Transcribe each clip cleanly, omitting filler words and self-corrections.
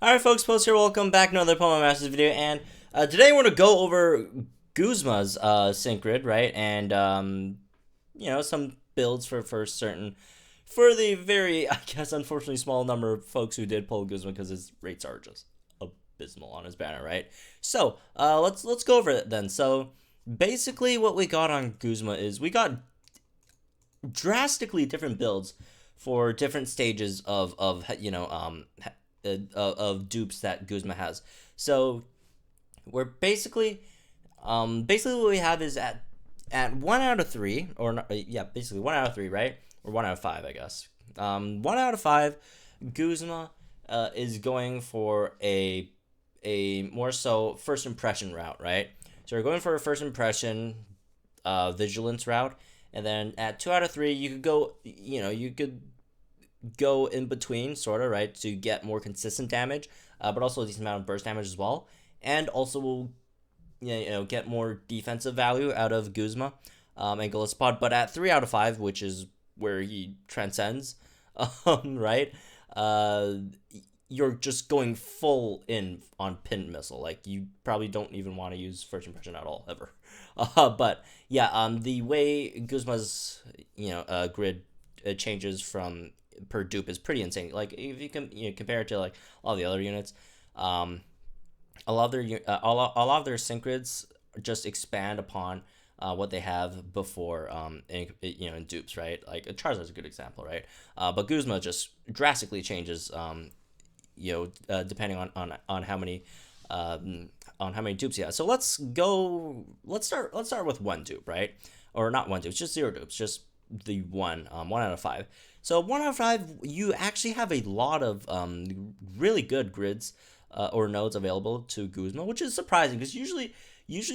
Alright folks, Post here, welcome back to another Pokemon Masters video, and today we're going to go over GUZMA's sync grid, right, and, some builds for the very, I guess, unfortunately small number of folks who did pull GUZMA because his rates are just abysmal on his banner, right? So, let's go over it then. So, basically what we got on GUZMA is we got drastically different builds for different stages of dupes that Guzma has. So we're basically what we have is at 1 out of 3, or not, yeah, basically 1 out of 3, right, or 1 out of 5, I guess. 1 out of 5, Guzma is going for a more so first impression route, right? So we're going for a first impression vigilance route, and then at 2 out of 3, you could go, you could go in between, sort of, right, to get more consistent damage, but also a decent amount of burst damage as well, and also will get more defensive value out of Guzma and Golisopod. But at 3 out of 5, which is where he transcends, right, you're just going full in on Pin Missile. Like, you probably don't even want to use First Impression at all, ever. But yeah, the way Guzma's grid changes from per dupe is pretty insane. Like, if you can compare it to like all the other units, a lot of their sync grids just expand upon what they have before in dupes, right? Like Charizard's a good example, right? But Guzma just drastically changes depending on how many dupes he has. So let's start with one dupe, right? Or not one dupe, it's just 0 dupes, just the 1 out of 5. So 1 out of 5, you actually have a lot of really good grids or nodes available to Guzma, which is surprising because usually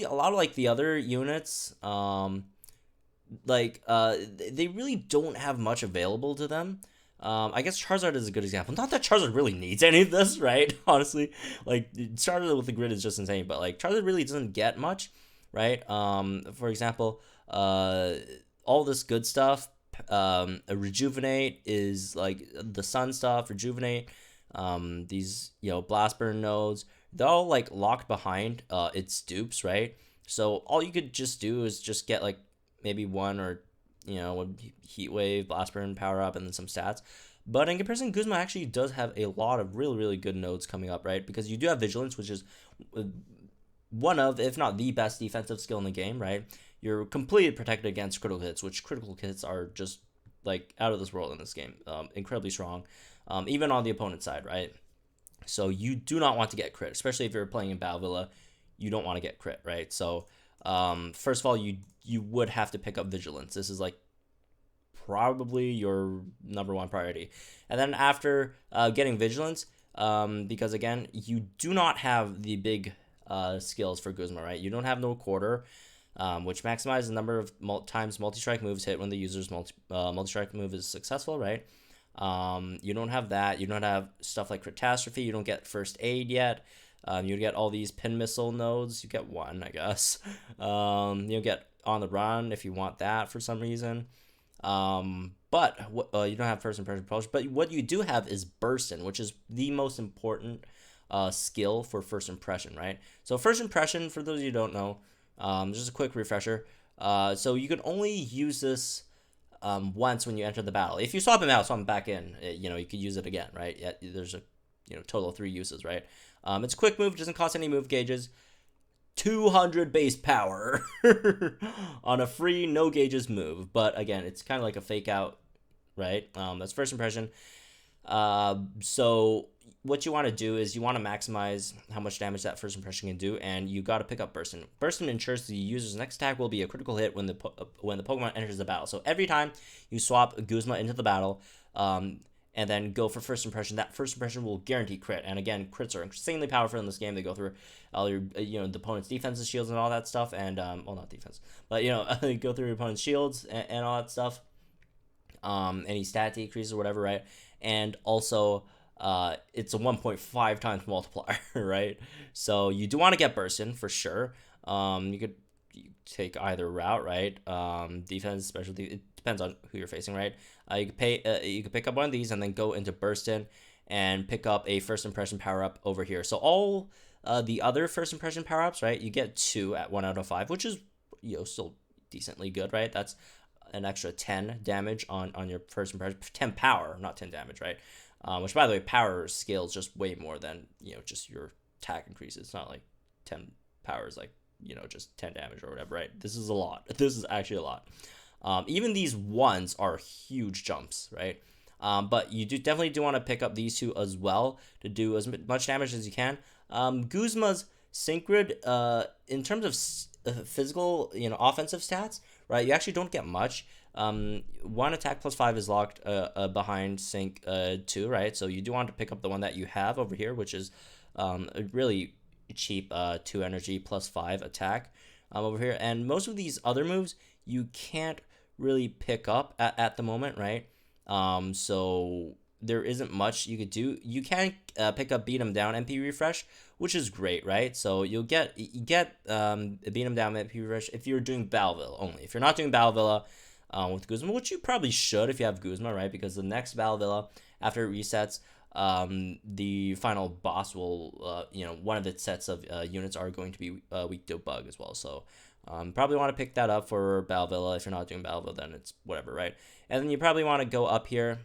a lot of like the other units, they really don't have much available to them. I guess Charizard is a good example. Not that Charizard really needs any of this, right? Honestly, like Charizard with the grid is just insane, but like Charizard really doesn't get much, right? For example, all this good stuff. Rejuvenate is like the sun stuff. Rejuvenate, these blast burn nodes, they're all like locked behind its dupes, right? So all you could just do is just get like maybe one or one heat wave, blast burn, power up, and then some stats. But in comparison, Guzma actually does have a lot of really good nodes coming up, right? Because you do have vigilance, which is one of, if not the best defensive skill in the game, right? You're completely protected against critical hits, which critical hits are just like out of this world in this game. Incredibly strong, even on the opponent's side, right? So you do not want to get crit, especially if you're playing in Battle Villa. You don't want to get crit, right? So first of all, you would have to pick up vigilance. This is like probably your #1 priority. And then after getting vigilance, because again, you do not have the big skills for Guzma, right? You don't have no quarter, which maximizes the number of times multi-strike moves hit when the user's multi-strike move is successful, right? You don't have that. You don't have stuff like Catastrophe. You don't get First Aid yet. You get all these Pin Missile nodes. You get one, I guess. You get On the Run if you want that for some reason. But you don't have First Impression Polish. But what you do have is Burstin, which is the most important skill for First Impression, right? So First Impression, for those of you who don't know, just a quick refresher. So you can only use this once when you enter the battle. If you swap him out, swap him back in, you could use it again, right? Yeah, there's a total of 3 uses, right? It's a quick move, doesn't cost any move gauges. 200 base power on a free no gauges move, but again, it's kind of like a fake out, right? That's First Impression. So what you want to do is you want to maximize how much damage that First Impression can do, and you got to pick up Burstin. Burstin ensures the user's next attack will be a critical hit when the Pokemon enters the battle. So every time you swap Guzma into the battle, and then go for First Impression, that First Impression will guarantee crit. And again, crits are insanely powerful in this game. They go through all your, the opponent's defenses, shields, and all that stuff. And, well, not defense, but, they go through your opponent's shields and all that stuff. Any stat decrease or whatever, right? And also, it's a 1.5 times multiplier, right? So you do want to get Burstin for sure. You could take either route, right? Defense, specialty, it depends on who you're facing, right? You could pick up one of these and then go into Burstin, and pick up a first impression power up over here. So all the other first impression power ups, right? You get 2 at 1 out of 5, which is still decently good, right? That's an extra 10 damage on your first impression, 10 power, not 10 damage, right? Which, by the way, power scales just way more than just your attack increases. It's not like 10 power is like just 10 damage or whatever, right? This is a lot. This is actually a lot. Even these ones are huge jumps, right? But you definitely do want to pick up these 2 as well to do as much damage as you can. Guzma's sync grid, in terms of physical, offensive stats, right? You actually don't get much. 1 attack plus 5 is locked behind sync 2, right? So you do want to pick up the one that you have over here, which is a really cheap 2 energy plus 5 attack over here. And most of these other moves you can't really pick up at the moment, right? So there isn't much you could do. You can pick up beat 'em down MP refresh, which is great, right? So you get beat 'em down MP refresh if you're doing Battle Villa only. If you're not doing Battle Villa with Guzman, which you probably should if you have Guzman, right? Because the next Battle Villa after it resets, the final boss will one of its sets of units are going to be weak to bug as well. So probably want to pick that up for Battle Villa. If you're not doing Battle Villa, then it's whatever, right? And then you probably want to go up here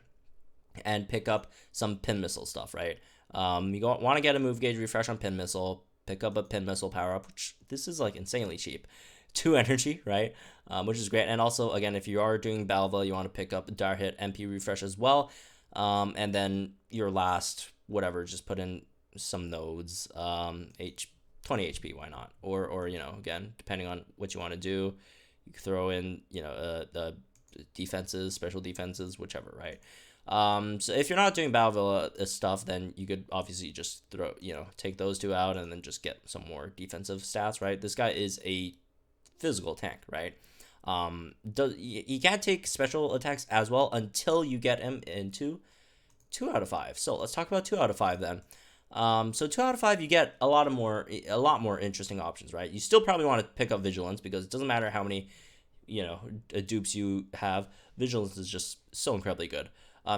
and pick up some pin missile stuff, right? You want to get a move gauge refresh on pin missile, pick up a pin missile power up, which this is like insanely cheap. 2 energy, right? Which is great. And also, again, if you are doing Battle Villa, you want to pick up Dart Hit MP refresh as well. And then your last, whatever, just put in some nodes, 20 HP, why not? Or again, depending on what you want to do, you can throw in, the defenses, special defenses, whichever, right? So if you're not doing Battle Villa stuff, then you could obviously just take those 2 out and then just get some more defensive stats, right? This guy is a physical tank, right? You can't take special attacks as well until you get him into 2 out of 5. So let's talk about 2 out of 5 then. So 2 out of 5, you get a lot more interesting options, right? You still probably want to pick up Vigilance because it doesn't matter how many dupes you have. Vigilance is just so incredibly good.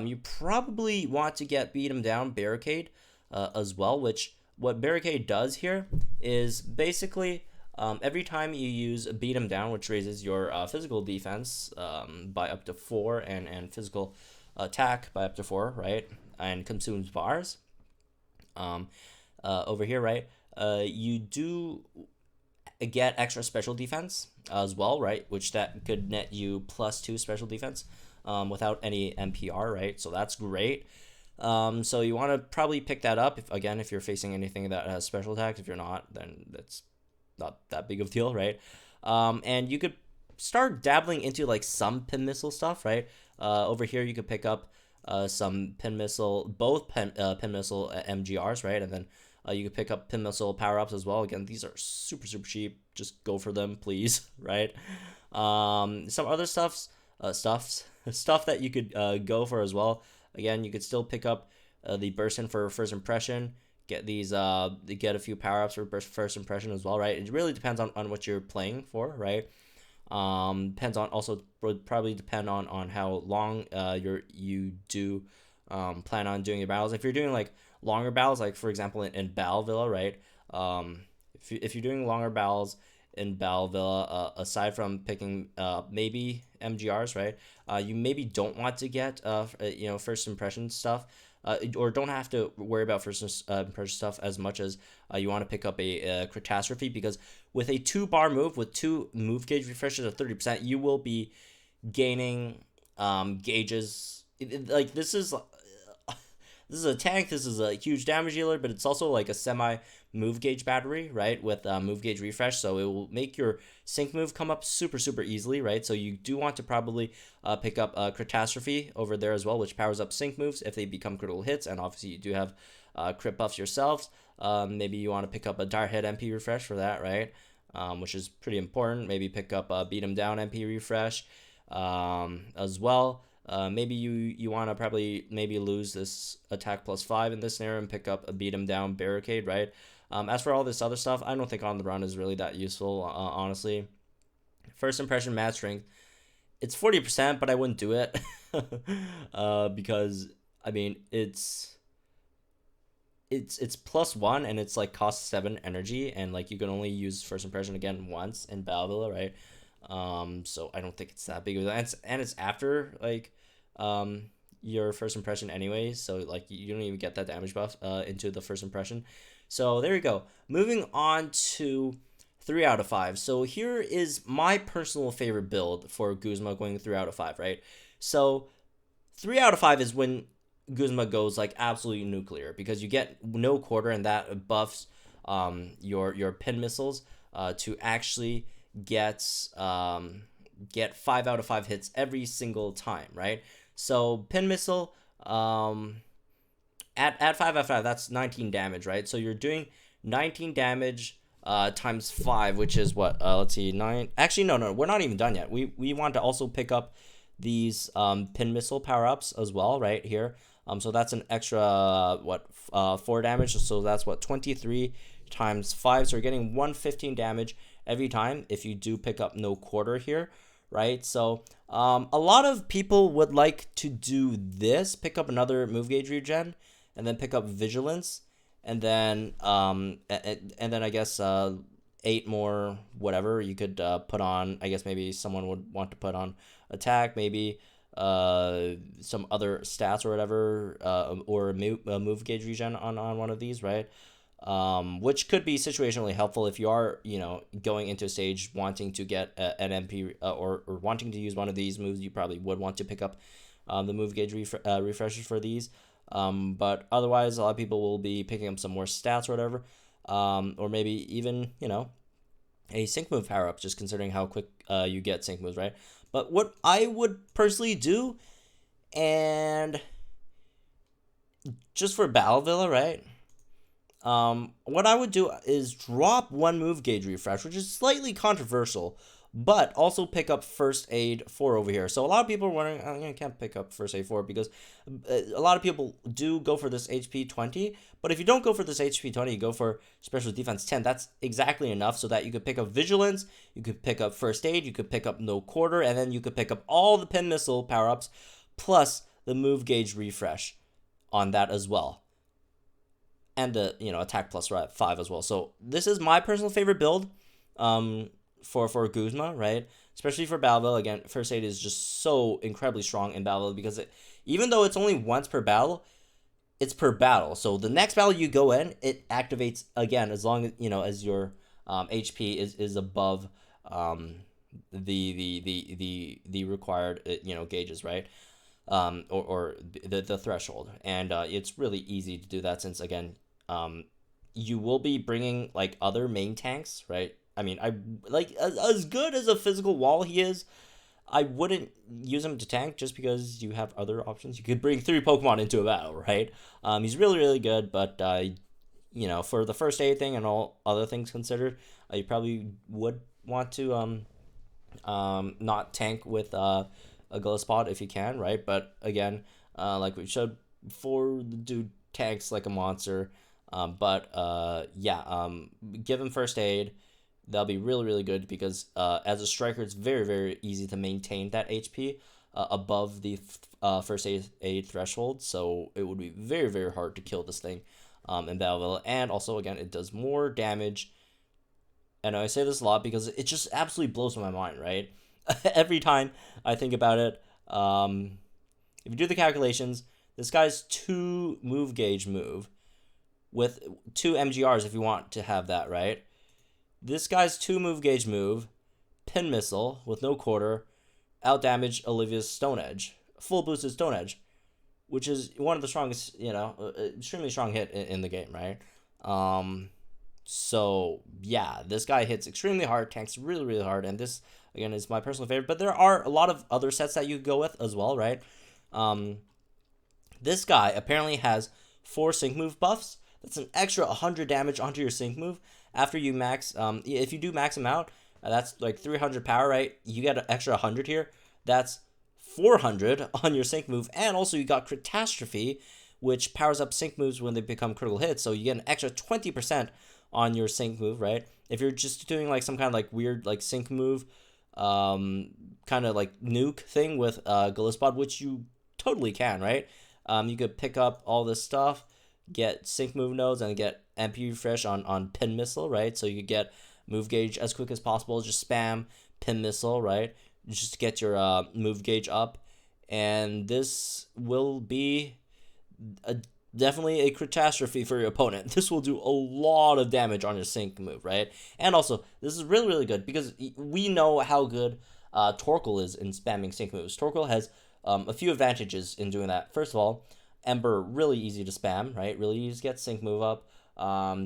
You probably want to get Beat 'em Down Barricade as well, which what Barricade does here is basically every time you use Beat 'em Down, which raises your physical defense by up to 4 and physical attack by up to 4, right? And consumes bars. Over here, right? You do get extra special defense as well, right? Which that could net you +2 special defense without any MPR, right? So that's great. So you want to probably pick that up if you're facing anything that has special attacks. If you're not, then that's not that big of a deal, right? And you could start dabbling into like some pin missile stuff, right? Over here you could pick up some pin missile, both pin missile MGRs, right? And then you could pick up pin missile power ups as well. Again, these are super cheap. Just go for them, please, right? Some other stuff that you could go for as well. Again, you could still pick up the burst in for first impression. Get these get a few power ups for first impression as well, right? It really depends on what you're playing for, right? Depends on also would probably depend on how long you do plan on doing your battles. If you're doing like longer battles, like for example in Battle Villa, right? If you're doing longer battles in Battle Villa, aside from picking maybe MGRs, right? You maybe don't want to get first impression stuff. Or don't have to worry about first impression stuff as much as you want to pick up a catastrophe, because with a 2-bar move with 2 move gauge refreshes of 30%, you will be gaining gauges. Like this is a tank. This is a huge damage dealer, but it's also like a semi move gauge battery, right? With move gauge refresh, so it will make your sync move come up super easily, right? So you do want to probably pick up catastrophe over there as well, which powers up sync moves if they become critical hits, and obviously you do have crit buffs yourselves. Maybe you want to pick up a Dart Hit MP refresh for that, right? Which is pretty important. Maybe pick up a Beat 'em Down MP refresh as well. Maybe you want to probably lose this attack +5 in this scenario and pick up a Beat 'em Down Barricade, right? As for all this other stuff, I don't think on the run is really that useful, honestly. First impression match strength, it's 40%, but I wouldn't do it because I mean it's it's +1 and it's like cost 7 energy, and like you can only use first impression again once in Balvilla, right? So I don't think it's that big of a, and it's after like your first impression anyways, so like you don't even get that damage buff into the first impression. So there you go. Moving on to 3 out of 5. So here is my personal favorite build for Guzma going 3 out of 5, right? So 3 out of 5 is when Guzma goes like absolutely nuclear, because you get no quarter, and that buffs your pin missiles to actually get 5 out of 5 hits every single time, right? So pin missile at 5 out of 5, that's 19 damage, right? So you're doing 19 damage times 5, which is what, let's see, 9. Actually, no, we're not even done yet. We want to also pick up these pin missile power-ups as well right here. So that's an extra 4 damage, so that's what, 23 times 5, so you're getting 115 damage every time if you do pick up no quarter here, right? So a lot of people would like to do this, pick up another move gauge regen, and then pick up vigilance, and then I guess 8 more whatever you could put on. I guess maybe someone would want to put on attack, maybe some other stats or whatever, or a move gauge regen on one of these, right? Which could be situationally helpful if you are, going into a stage wanting to get an MP or wanting to use one of these moves. You probably would want to pick up the move gauge refreshers for these. But otherwise, a lot of people will be picking up some more stats or whatever, or maybe even, a sync move power up, just considering how quick you get sync moves, right? But what I would personally do, and just for Battle Villa, right? What I would do is drop 1 move gauge refresh, which is slightly controversial, but also pick up first aid 4 over here. So a lot of people are wondering, I can't pick up first aid 4 because a lot of people do go for this HP 20, but if you don't go for this HP 20, you go for special defense 10. That's exactly enough so that you could pick up vigilance, you could pick up first aid, you could pick up no quarter, and then you could pick up all the pin missile power-ups plus the move gauge refresh on that as well. And the attack plus 5 as well. So this is my personal favorite build for Guzma, right? Especially for Battle. Again, first aid is just so incredibly strong in Battle because even though it's only once per battle, it's per battle. So the next battle you go in, it activates again as long as as your HP is above the required gauges, right? Or the threshold, and it's really easy to do that since again you will be bringing like other main tanks, right? I mean, I like as good as a physical wall he is, I wouldn't use him to tank just because you have other options. You could bring 3 Pokemon into a battle, right? He's really good, but for the first aid thing and all other things considered, you probably would want to not tank with a Golisopod if you can, right? But again, like we showed before, the dude tanks like a monster. Give him first aid. That'll be really good because as a striker, it's very easy to maintain that HP above the first aid threshold. So it would be very hard to kill this thing in Battle. And also, again, it does more damage. And I say this a lot because it just absolutely blows my mind, right? Every time I think about it, if you do the calculations, this guy's 2 move gauge move with 2 MGRs if you want to have that, right? This guy's 2 move gauge move, pin missile with no quarter, out damage Olivia's Stone Edge, full boosted Stone Edge, which is one of the strongest, extremely strong hit in the game, right? So yeah, this guy hits extremely hard, tanks really hard, and this again is my personal favorite. But there are a lot of other sets that you go with as well, right? This guy apparently has 4 sync move buffs. That's an extra 100 damage onto your sync move after you max. If you do max him out, that's like 300 power, right? You get an extra 100 here. That's 400 on your sync move, and also you got Catastrophe, which powers up sync moves when they become critical hits. So you get an extra 20% on your sync move, right? If you're just doing like some kind of like weird like sync move, kind of like nuke thing with Golisopod, which you totally can, right? You could pick up all this stuff. get sync move nodes and get MP refresh on pin missile, right? So you could get move gauge as quick as possible. Just spam pin missile, right? Just to get your move gauge up, and this will be a definitely a catastrophe for your opponent. This will do a lot of damage on your sync move, right? And also, this is really, really good because we know how good Torkoal is in spamming sync moves. Torkoal has a few advantages in doing that. First of all, Ember, really easy to spam, right? Really easy to get sync move up.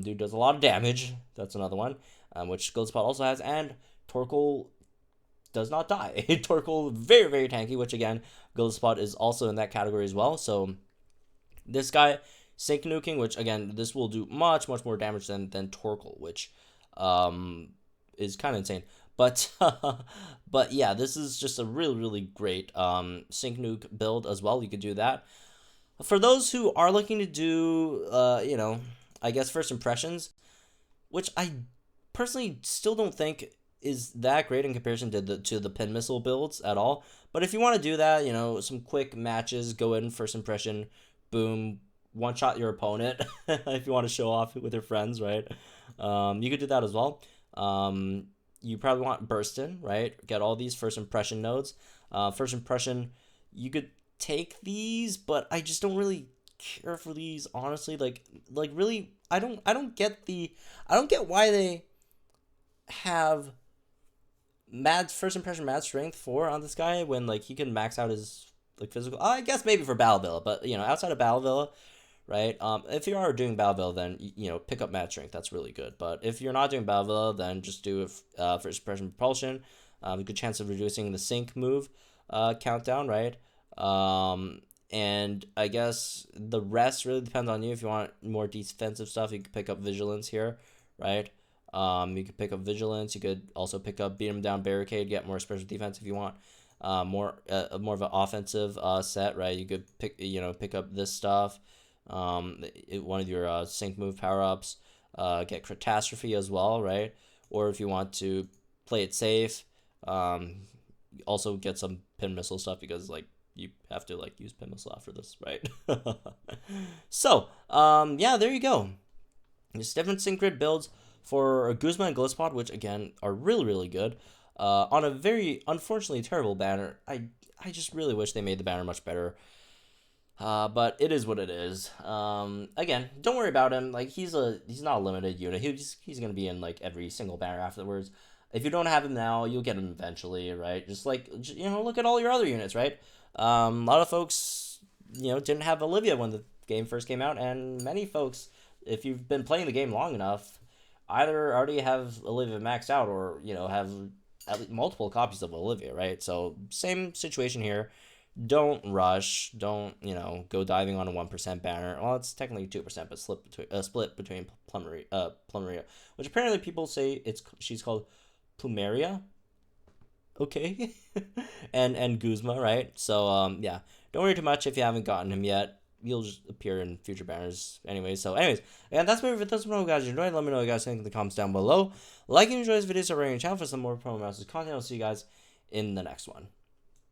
Dude does a lot of damage. That's another one, which GUZMA also has. And Torkoal does not die. Torkoal, very, very tanky, which again, GUZMA is also in that category as well. So this guy, sync nuking, which again, this will do much, much more damage than Torkoal, which is kind of insane. But but yeah, this is just a really, really great sync nuke build as well. You could do that. For those who are looking to do, you know, I guess first impressions, which I personally still don't think is that great in comparison to the pin missile builds at all. But if you want to do that, you know, some quick matches, go in first impression, boom, one shot your opponent. If you want to show off with your friends, right? You could do that as well. You probably want burst in, right? Get all these first impression nodes. First impression, you could take these, but I just don't really care for these, honestly. Like really, I don't get why they have first impression mad strength 4 on this guy when like he can max out his like physical. I guess maybe for Battle Villa, but you know, outside of Battle Villa, right? If you are doing Battle Villa, then you know, pick up mad strength. That's really good. But if you're not doing Battle Villa, then just do first impression propulsion. A good chance of reducing the sync move countdown, right? And I guess the rest really depends on you. If you want more defensive stuff, you can pick up vigilance here, right? You could pick up vigilance. You could also pick up beat him down barricade, get more special defense if you want. More of an offensive set, right? You could pick up this stuff. One of your sync move power ups. Get catastrophe as well, right? Or if you want to play it safe, also get some pin missile stuff because like you have to like use pin missile after this, right? So yeah, there you go. Just different sync grid builds for GUZMA and GOLISOPOD, which again are really, really good. On a very unfortunately terrible banner. I just really wish they made the banner much better. But it is what it is. Again, don't worry about him. Like he's not a limited unit. He's gonna be in like every single banner afterwards. If you don't have him now, you'll get him eventually, right? Just like, you know, look at all your other units, right? A lot of folks, you know, didn't have Olivia when the game first came out, and many folks, if you've been playing the game long enough, either already have Olivia maxed out or, you know, have at least multiple copies of Olivia, right? So same situation here. Don't rush. Don't, you know, go diving on a 1% banner. Well, it's technically 2%, but split between Plumeria, which apparently people say she's called Plumeria. Okay. and GUZMA, right? So yeah, don't worry too much if you haven't gotten him yet. You'll just appear in future banners anyway. So anyways, and that's my for this one. Guys, enjoyed. Let me know what you guys think in the comments down below. Like and enjoy this video, subscribe to the channel for some more Promo Masters content. I'll see you guys in the next one.